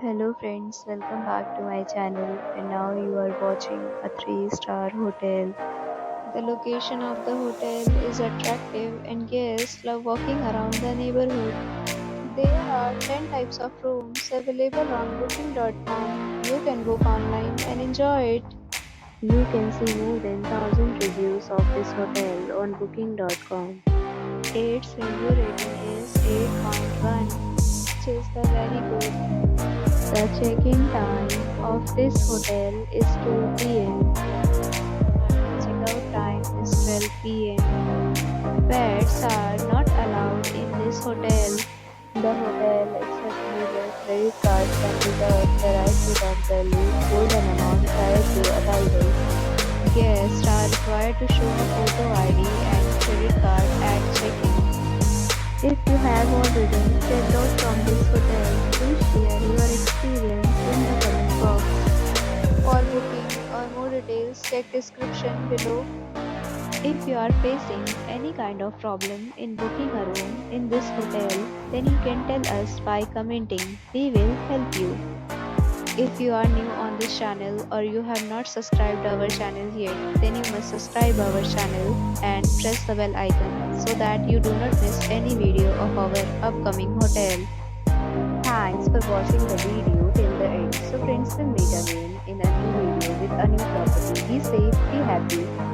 Hello friends, welcome back to my channel and now you are watching a 3-star hotel. The location of the hotel is attractive and guests love walking around the neighborhood. There are 10 types of rooms available on booking.com. You can book online and enjoy it. You can see more than 1000 reviews of this hotel on booking.com. Its review rating is 8.1, which is the very good. The check-in time of this hotel is 2 p.m. Check-out time is 12 p.m. Pets are not allowed in this hotel. The hotel accepts major credit cards and reserves the right to temporarily hold an amount prior to arrival. Guests are required to show a photo ID and credit card at check-in. If you have already checked out from this hotel, please share your experience in the comment box. For booking or more details, check description below. If you are facing any kind of problem in booking a room in this hotel, then you can tell us by commenting. We will help you. If you are new on this channel or you have not subscribed our channel yet, then you must subscribe our channel and press the bell icon so that you do not miss any video of our upcoming hotel. Thanks for watching the video till the end. So friends, will meet again in a new video with a new property. Be safe, be happy.